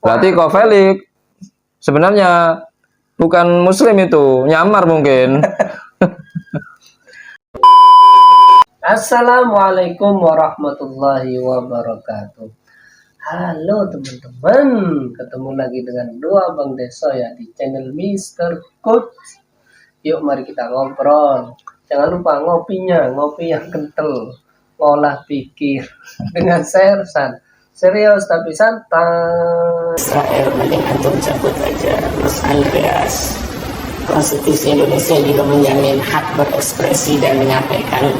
Berarti Kofelik sebenarnya bukan muslim itu, nyamar mungkin. Assalamualaikum warahmatullahi wabarakatuh. Halo teman-teman, ketemu lagi dengan dua Bang Deso ya di channel Mr. Coach. Yuk mari kita ngobrol. Jangan lupa ngopinya, ngopi yang kental, ngolah pikir dengan Sersan. Serius tapi santai. Israel mending antum cabut aja Los Andreas. Konstitusi Indonesia juga menjamin hak berekspresi dan menyampaikan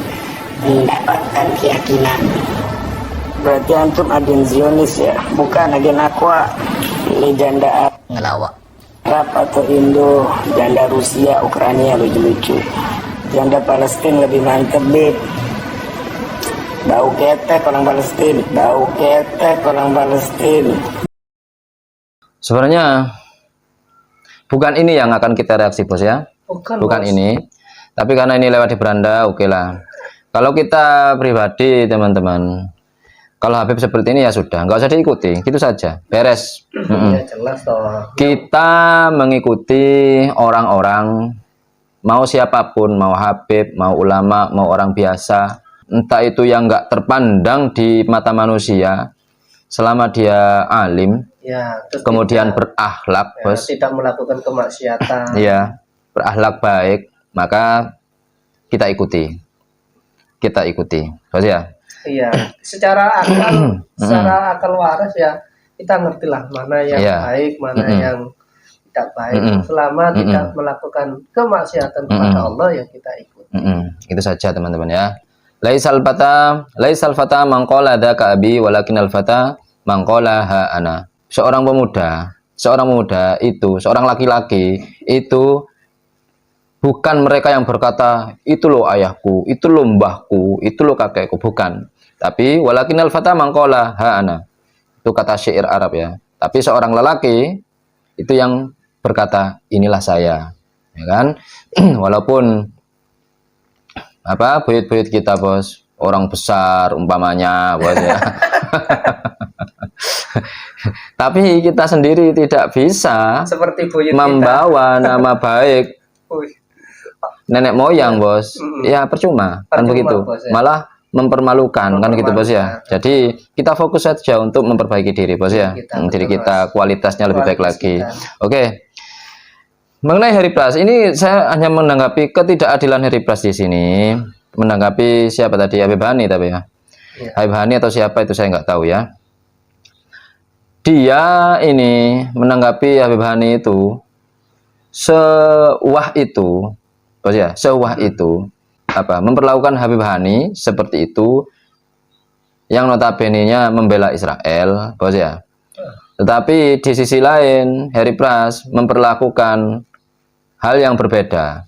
mendapatkan keyakinan. Berarti antum agen Zionis ya, bukan agen Aqua. Ini janda ngelawak Arab atau Indo, janda Rusia, Ukraina lucu-lucu, janda Palestina lebih mantep beb. Bau ketek orang Palestina, bau ketek orang Palestina. Sebenarnya bukan ini yang akan kita reaksi bos ya, bukan Bos. ini. Tapi karena ini lewat di beranda, oke lah. Kalau kita pribadi teman-teman, kalau Habib seperti ini ya sudah, nggak usah diikuti, gitu saja, beres. Ya jelas toh. Kita mengikuti orang-orang, mau siapapun, mau Habib, mau ulama, mau orang biasa, entah itu yang nggak terpandang di mata manusia, selama dia alim, Ya, terus kemudian tidak, berakhlak, ya, bos, tidak melakukan kemaksiatan. ya, berakhlak baik, maka kita ikuti, bos ya. Iya, secara akal waras ya kita ngertilah mana yang Iya. baik, mana yang tidak baik. Selama tidak melakukan kemaksiatan kepada Allah ya kita ikut. Itu saja teman-teman ya. Laisal fata mangqala dzaka abi walakinal fata mangqala ha ana. Seorang pemuda itu, seorang laki-laki itu bukan mereka yang berkata itu loh ayahku, itu loh mbahku, itu loh kakekku, bukan. Tapi walakinal fata mangqala ha ana. Itu kata syair Arab ya. Tapi seorang lelaki itu yang berkata inilah saya, ya kan? Walaupun apa buyut-buyut kita bos, orang besar umpamanya bos ya. Tapi kita sendiri tidak bisa Seperti buyut membawa nama baik kita. nenek moyang bos. Ya percuma kan begitu, bos, ya. malah mempermalukan kan gitu bos ya. Jadi kita fokus saja untuk memperbaiki diri bos ya, diri kita kualitasnya lebih baik lagi. Oke. Mengenai Harry Plus ini saya hanya menanggapi ketidakadilan Harry Plus di sini, menanggapi siapa tadi, Habib Hani tapi ya. Habib Hani atau siapa itu saya nggak tahu ya. Dia ini menanggapi Habib Hani itu sewah itu, bos ya, sewah itu apa memperlakukan Habib Hani seperti itu, yang notabene-nya membela Israel, bos ya. Tetapi di sisi lain Harry Plus memperlakukan hal yang berbeda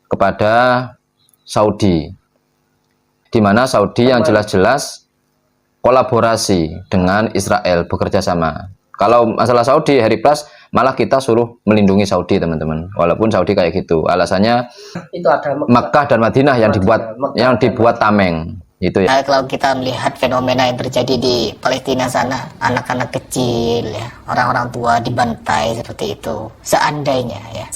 kepada Saudi, di mana Saudi yang jelas-jelas kolaborasi dengan Israel, bekerja sama. Kalau masalah Saudi, Harry Plus malah kita suruh melindungi Saudi teman-teman. Walaupun Saudi kayak gitu, alasannya Itu ada Makkah dan Madinah yang dibuat tameng. Itu ya. Nah, kalau kita melihat fenomena yang terjadi di Palestina sana, anak-anak kecil, ya, orang-orang tua dibantai seperti itu. Seandainya, ya.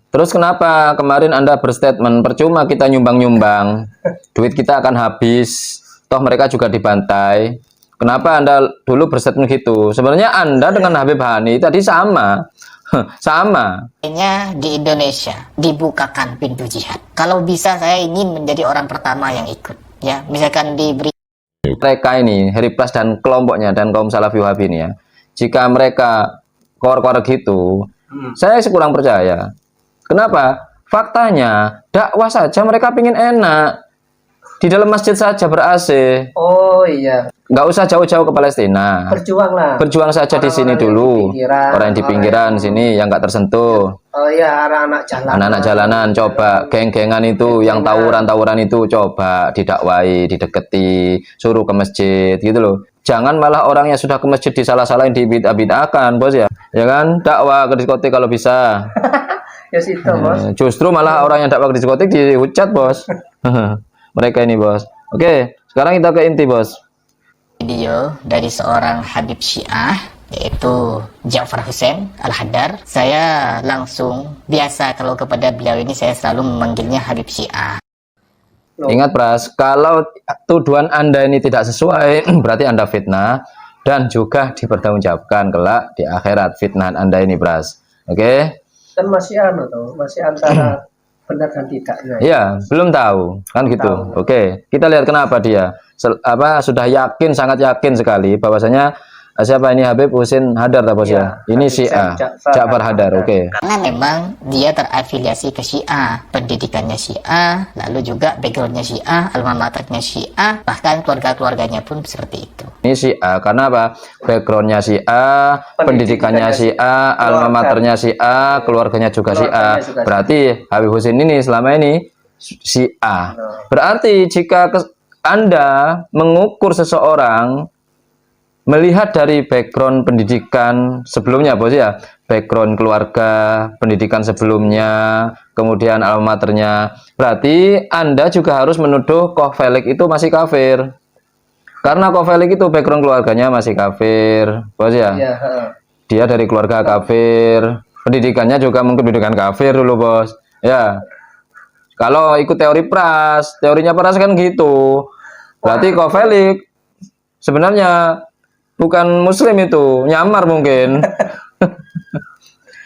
Terus kenapa kemarin Anda berstatement percuma kita nyumbang-nyumbang, duit kita akan habis, toh mereka juga dibantai. Kenapa Anda dulu berstatement gitu? Sebenarnya Anda dengan Habib Hani tadi sama. Sama. Di Indonesia dibukakan pintu jihad. Kalau bisa saya ingin menjadi orang pertama yang ikut. Ya, misalkan diberi Mereka ini, Harry Plus dan kelompoknya dan kaum Salafi Wahabi ini ya, jika mereka kor-kor gitu, saya sih kurang percaya. Kenapa? Faktanya dakwah saja mereka pingin enak, di dalam masjid saja ber-AC. Oh iya, Nggak usah jauh-jauh ke Palestina. Berjuang saja di sini dulu. Orang yang di pinggiran sini yang nggak tersentuh. Oh iya, anak-anak jalanan. Anak-anak jalanan coba geng-gengan itu, yang tawuran-tawuran itu coba didakwai, dideketi, suruh ke masjid gitu loh. Jangan malah orang yang sudah ke masjid disalah-salahin, dibid'ah-bid'ahkan, bos ya. Ya kan? Dakwah ke diskotik kalau bisa. Ya situ, bos. Justru malah orang yang dakwah ke diskotik dihujat, bos. Mereka ini, bos. Oke, sekarang kita ke inti, bos. video dari seorang Habib Syiah yaitu Ja'far Hussein Al-Haddad. Saya langsung, biasa kalau kepada beliau ini saya selalu memanggilnya Habib Syiah. Ingat Pras, kalau tuduhan Anda ini tidak sesuai, berarti Anda fitnah dan juga dipertanggungjawabkan kelak di akhirat fitnah Anda ini, Pras. Oke? Dan masih masih antara benar dan tidaknya. Iya, belum tahu kan gitu. Oke, kita lihat kenapa dia sudah yakin, sangat yakin sekali bahwasanya siapa ini Habib Hussein Haddad apa sih ya? Ini Syiah, Ja'far Haddad. Oke. Karena memang dia terafiliasi ke Syiah, pendidikannya Syiah, lalu juga backgroundnya Syiah, alma maternya Syiah, bahkan keluarga-keluarganya pun seperti itu. Ini Syiah karena apa? Backgroundnya Syiah, pendidikannya Syiah, alma maternya Syiah, keluarganya juga Syiah. Berarti Habib Hussein ini selama ini Syiah. Berarti jika Anda mengukur seseorang melihat dari background pendidikan sebelumnya, bos ya, background keluarga, pendidikan sebelumnya, kemudian alma maternya, berarti Anda juga harus menuduh Kohfelik itu masih kafir. Karena Kohfelik itu background keluarganya masih kafir, bos ya. Dia dari keluarga kafir, pendidikannya juga mungkin pendidikan kafir dulu, bos. Ya. Kalau ikut teori Pras, teorinya Pras kan gitu. Berarti Kohfelik sebenarnya bukan muslim itu, nyamar mungkin.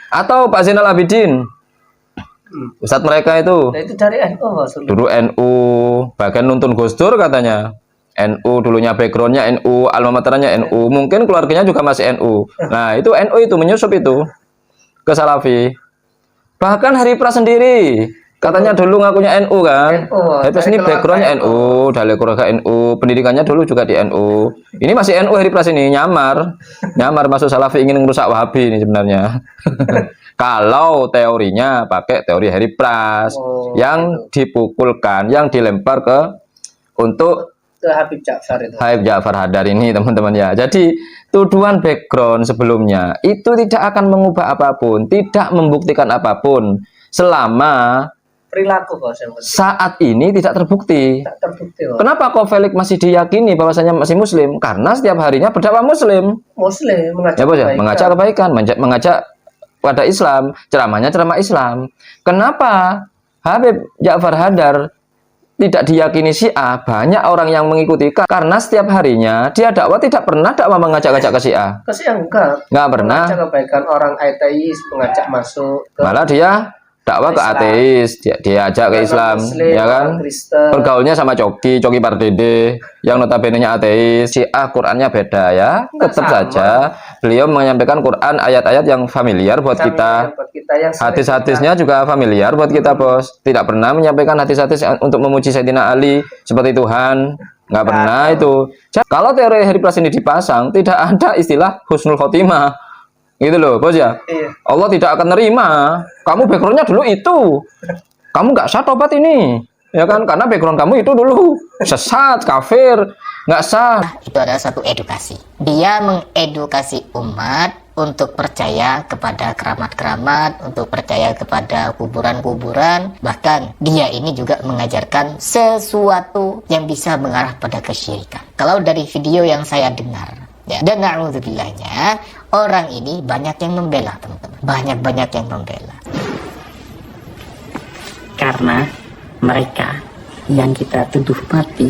Atau Pak Zainal Abidin, ustadz mereka itu. Nah, itu dari NU maksudnya. Dulu NU, bahkan nuntun Gus Dur katanya. NU dulunya backgroundnya NU, alma maternya NU, mungkin keluarganya juga masih NU. Nah itu NU itu menyusup itu ke Salafi. Bahkan Hari Pras sendiri katanya dulu ngakunya NU kan. Hari Pras ini backgroundnya NU, dari keluarga NU, pendidikannya dulu juga di NU. Ini masih NU Hari Pras ini, nyamar masuk Salafi, ingin merusak Wahabi ini sebenarnya. Kalau teorinya pakai teori Hari Pras yang dipukulkan, yang dilempar ke untuk Habib Ja'far itu. Habib Ja'far Haddad ini, teman-teman ya. Jadi tuduhan background sebelumnya itu tidak akan mengubah apapun, tidak membuktikan apapun selama Perilaku kok saat ini tidak terbukti. Tak terbukti. Kenapa Kohfelik masih diyakini bahwasanya masih muslim? Karena setiap harinya berdakwah muslim. Muslim mengajak Ya, mengajak kebaikan, mengajak pada Islam, ceramahnya ceramah Islam. Kenapa Habib Ja'far Haddad tidak diyakini Syiah? Banyak orang yang mengikuti karena setiap harinya dia dakwah tidak pernah dakwah mengajak-ajak ke Syiah. Ke Syiah enggak Pernah. Mengajak kebaikan orang ateis, mengajak masuk ke malah dia dakwah ke ateis, dia ajak ke Islam, Muslim, ya kan? Pergaulnya sama Coki Pardede yang notabene-nya ateis. Syiah Qurannya beda ya. Tetap saja beliau menyampaikan Quran ayat-ayat yang familiar buat kita. Hadis-hadisnya juga familiar buat kita, bos. Tidak pernah menyampaikan hadis-hadis untuk memuji Sayyidina Ali seperti Tuhan. Nggak pernah itu. Kalau teori Hari Pras ini dipasang, tidak ada istilah husnul khotimah. Gitu loh, bos ya. Allah tidak akan nerima. Kamu backgroundnya dulu itu. Kamu nggak sah tobat ini. Ya kan? Karena background kamu itu dulu sesat, kafir. Nggak sah. Itu adalah satu edukasi. Dia mengedukasi umat untuk percaya kepada keramat-keramat, untuk percaya kepada kuburan-kuburan. Bahkan dia ini juga mengajarkan sesuatu yang bisa mengarah pada kesyirikan. Kalau dari video yang saya dengar, ya, dan na'udzubillahnya, orang ini banyak yang membela, teman-teman. Banyak yang membela. Karena mereka yang kita tuduh mati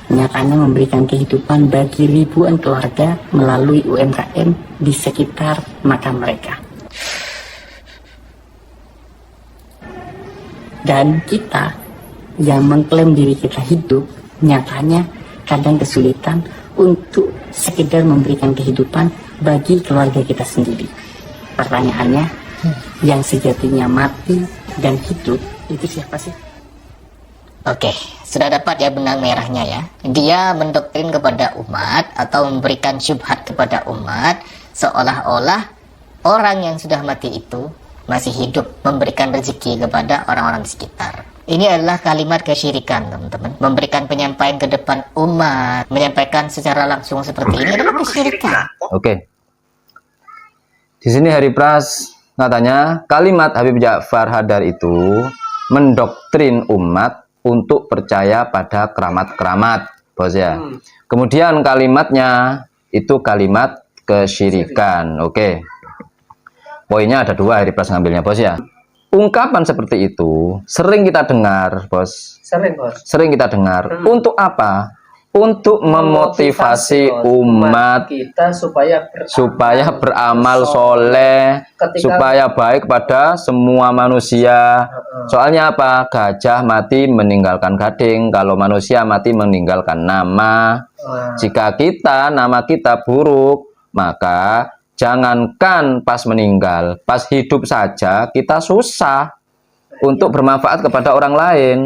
nyatanya memberikan kehidupan bagi ribuan keluarga melalui UMKM di sekitar makam mereka. Dan kita yang mengklaim diri kita hidup nyatanya kadang kesulitan untuk sekedar memberikan kehidupan bagi keluarga kita sendiri. Pertanyaannya, yang sejatinya mati dan hidup itu siapa sih? Oke, sudah dapat ya benang merahnya ya. Dia mendoktrin kepada umat atau memberikan syubhat kepada umat seolah-olah orang yang sudah mati itu masih hidup, memberikan rezeki kepada orang-orang di sekitar. Ini adalah kalimat kesyirikan, teman-teman. Memberikan penyampaian ke depan umat, menyampaikan secara langsung seperti ini adalah kesyirikan. Oke. Di sini Hari Pras katanya kalimat Habib Ja'far Haddad itu mendoktrin umat untuk percaya pada keramat-keramat, bos ya. Kemudian kalimatnya itu kalimat kesyirikan. Oke. Poinnya ada dua, Heri Pras ngambilnya, Bos ya. Ungkapan seperti itu sering kita dengar, Bos. Sering, Bos. Sering kita dengar. Untuk apa? Untuk memotivasi umat kita supaya beramal soleh, supaya baik pada semua manusia. Soalnya apa? Gajah mati meninggalkan gading, kalau manusia mati meninggalkan nama. Jika nama kita buruk, maka jangankan pas meninggal, pas hidup saja kita susah untuk bermanfaat kepada orang lain.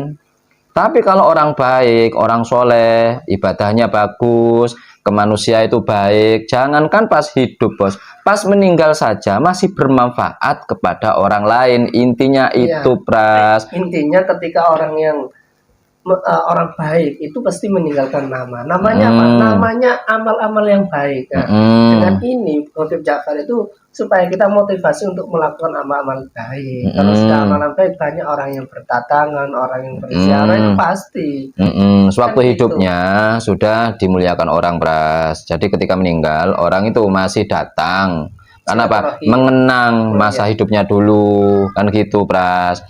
Tapi kalau orang baik, orang soleh, ibadahnya bagus, ke manusia itu baik, jangankan pas hidup, Bos, pas meninggal saja masih bermanfaat kepada orang lain. Intinya itu, Pras. Intinya ketika orang yang orang baik itu pasti meninggalkan namanya apa? Namanya amal-amal yang baik kan? Dengan ini motif Ja'far itu supaya kita motivasi untuk melakukan amal-amal baik. Kalau sudah amalan baik, banyak orang yang berdatangan, orang yang berziarah, itu pasti sewaktu hidupnya sudah dimuliakan orang, Pras. Jadi ketika meninggal orang itu masih datang karena apa? Mengenang masa hidupnya dulu, kan gitu, Pras.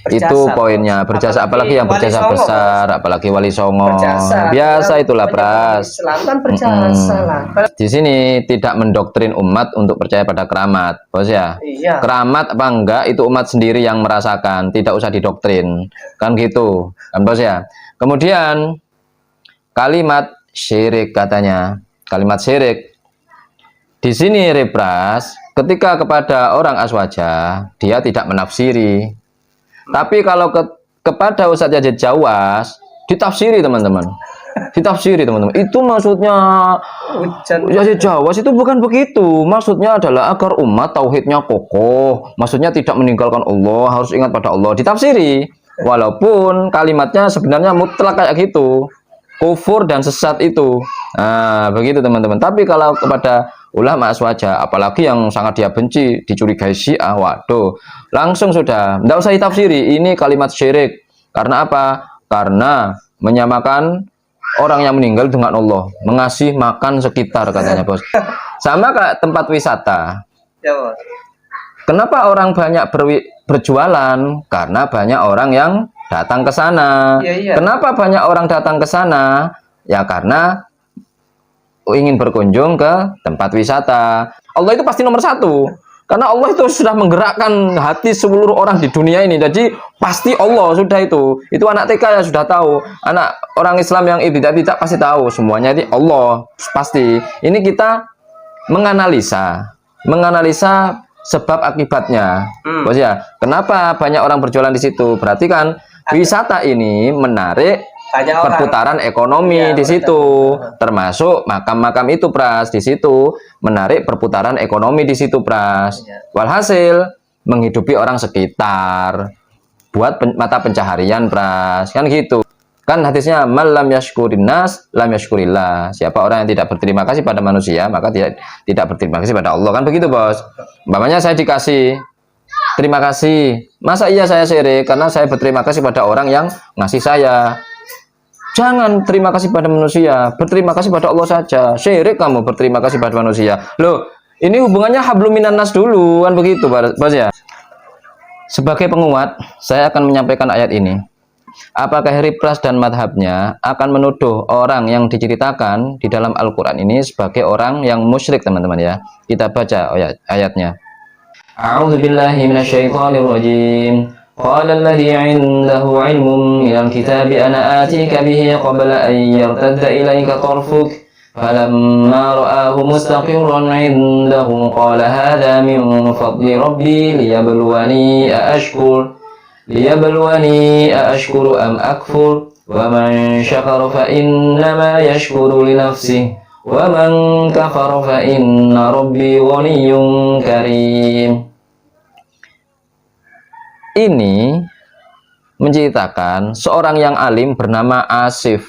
Berjasa, itu poinnya, berjasa, apalagi yang berjasa Songo, besar, apalagi Wali Songo. Berjasa, biasa itulah, Pras. Islam kan berjasa lah. Di sini tidak mendoktrin umat untuk percaya pada keramat, Bos ya. Iya. Keramat apa enggak itu umat sendiri yang merasakan, tidak usah didoktrin, kan gitu, kan, Bos ya. Kemudian kalimat syirik, katanya kalimat syirik di sini, Repras, ketika kepada orang aswaja dia tidak menafsiri. Tapi kalau kepada Ustadz Yazid Jawas ditafsiri, teman-teman. Ditafsiri, teman-teman. Itu maksudnya Yazid Jawas itu bukan begitu. Maksudnya adalah agar umat tauhidnya kokoh. Maksudnya tidak meninggalkan Allah, harus ingat pada Allah. Ditafsiri. Walaupun kalimatnya sebenarnya mutlak kayak gitu. Kufur dan sesat itu. Nah, begitu, teman-teman. Tapi kalau kepada ulama aswaja, apalagi yang sangat dia benci, dicurigai Syiah, waduh, langsung sudah, tidak usah ditafsiri, ini kalimat syirik. Karena apa? Karena menyamakan orang yang meninggal dengan Allah, mengasih makan sekitar, katanya, Bos. Sama kayak tempat wisata. Ya, Bos. Kenapa orang banyak berjualan? Karena banyak orang yang datang ke sana. Iya. Kenapa banyak orang datang ke sana? Ya karena ingin berkunjung ke tempat wisata. Allah itu pasti nomor satu. Karena Allah itu sudah menggerakkan hati seluruh orang di dunia ini. Jadi pasti Allah sudah itu. Itu anak TK ya sudah tahu. Anak orang Islam yang tidak pasti tahu. Semuanya itu Allah pasti. Ini kita menganalisa sebab akibatnya. Bos ya. Kenapa banyak orang berjualan di situ? Berarti kan wisata ini menarik perputaran ekonomi di situ, termasuk makam-makam itu, Pras, di situ menarik perputaran ekonomi di situ, Pras. Walhasil menghidupi orang sekitar, buat mata pencaharian, Pras, kan gitu. Kan hadisnya malam yashkurin nas lam yashkurillah. Siapa orang yang tidak berterima kasih pada manusia, maka tidak berterima kasih pada Allah, kan begitu, Bos. Umpamanya saya dikasih terima kasih, masa iya saya syirik karena saya berterima kasih pada orang yang ngasih saya? Jangan terima kasih pada manusia, berterima kasih pada Allah saja. Syirik kamu berterima kasih pada manusia. Loh, ini hubungannya hablum minan nas dulu, kan begitu, Bos ya. Sebagai penguat, saya akan menyampaikan ayat ini. Apakah Heri Pras dan madhabnya akan menuduh orang yang diceritakan di dalam Al-Quran ini sebagai orang yang musyrik, teman-teman ya? Kita baca ayatnya. A'udzubillahi minasyaitonirrajim. قال الذي عنده علم من الكتاب أنا آتيك به قبل أن يرتد إليك طرفك فلما رآه مستقرا عنده قال هذا من فضل ربي ليبلوني أأشكر أم أكفر ومن شكر فإنما يشكر لنفسه ومن كفر فإن ربي غني كريم. Ini menceritakan seorang yang alim bernama Asif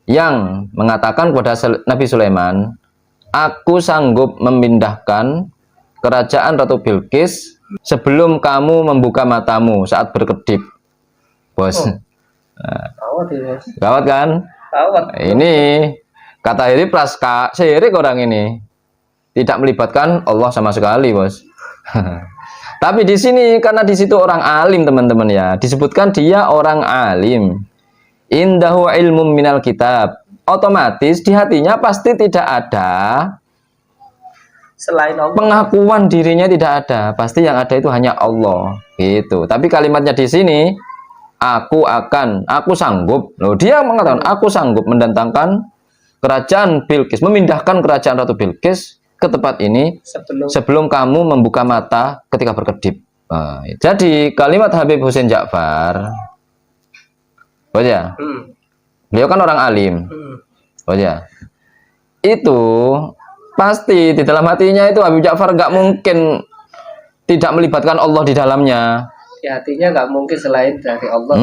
yang mengatakan kepada Nabi Sulaiman, aku sanggup memindahkan kerajaan Ratu Bilqis sebelum kamu membuka matamu saat berkedip, Bos. Nah, gawat kan? Ini Kata Harry Praska, syirik orang ini. Tidak melibatkan Allah sama sekali, Bos. Tapi di sini karena di situ orang alim, teman-teman ya. Disebutkan dia orang alim. Indahu ilmu minal kitab. Otomatis di hatinya pasti tidak ada Selain Allah. pengakuan dirinya, tidak ada. Pasti yang ada itu hanya Allah. Gitu. Tapi kalimatnya di sini, aku sanggup. Loh, dia mengatakan, aku sanggup mendatangkan kerajaan Bilqis, memindahkan kerajaan Ratu Bilqis ke tempat ini sebelum kamu membuka mata ketika berkedip. Jadi kalimat Habib Hussein Ja'far, Bos ya, beliau kan orang alim, Bos ya, itu pasti di dalam hatinya itu Habib Ja'far nggak mungkin tidak melibatkan Allah di dalamnya. Di hatinya nggak mungkin selain dari Allah.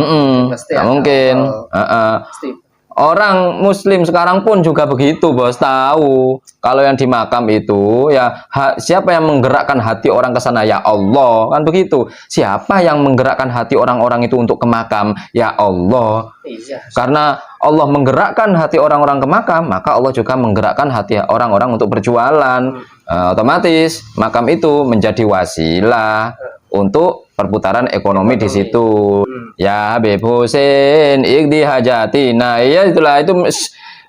Pasti nggak mungkin. Pasti. Orang Muslim sekarang pun juga begitu, Bos. Tahu kalau yang di makam itu ya siapa yang menggerakkan hati orang ke sana? Ya Allah, kan begitu. Siapa yang menggerakkan hati orang-orang itu untuk ke makam? Ya Allah. Iya. Karena Allah menggerakkan hati orang-orang ke makam, maka Allah juga menggerakkan hati orang-orang untuk berjualan. Otomatis makam itu menjadi wasilah untuk perputaran ekonomi di situ. Ya Habib Hussein ikdi hajatina. Iya itulah, itu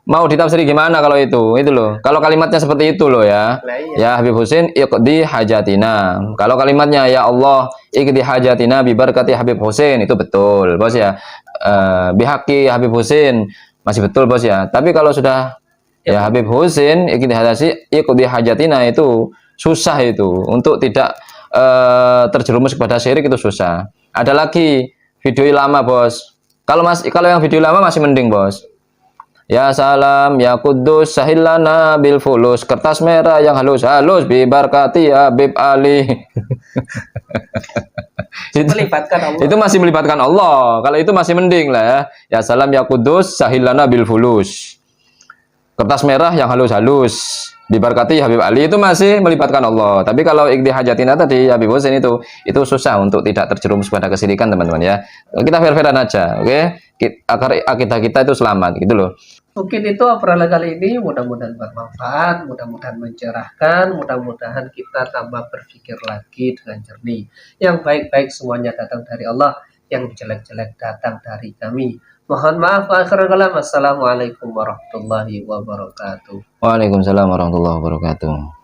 mau ditafsiri gimana kalau itu loh. Kalau kalimatnya seperti itu loh ya. Ya Habib Hussein ikdi hajatina. Kalau kalimatnya ya Allah ikdi hajatina bi barakati Habib Hussein, itu betul, Bos ya. Bihaqi Habib Hussein masih betul, Bos ya. Tapi kalau sudah ya Habib Hussein ikdi hajatina, itu susah itu untuk tidak terjerumus kepada syirik, itu susah. Ada lagi video lama, Bos. Kalau yang video lama masih mending, Bos. Ya salam ya kudus sahilana bil fulus, kertas merah yang halus-halus bi barkati Habib Ali. Melibatkan Allah. Itu masih melibatkan Allah. Kalau itu masih mending lah ya. Ya salam ya kudus sahilana bil fulus, kertas merah yang halus-halus diberkati Habib Ali, itu masih melibatkan Allah. Tapi kalau ikdi hajatina tadi Habib Hussein itu susah untuk tidak terjerumus pada kesirikan, teman-teman ya. Kita fair-fairan aja, oke? Agar akidah kita itu selamat gitu loh. Mungkin itu obrolan kali ini, mudah-mudahan bermanfaat, mudah-mudahan mencerahkan, mudah-mudahan kita tambah berpikir lagi dengan jernih. Yang baik-baik semuanya datang dari Allah, yang jelek-jelek datang dari kami. Mohon maaf, akhirul kalam. Assalamualaikum warahmatullahi wabarakatuh. Waalaikumsalam warahmatullahi wabarakatuh.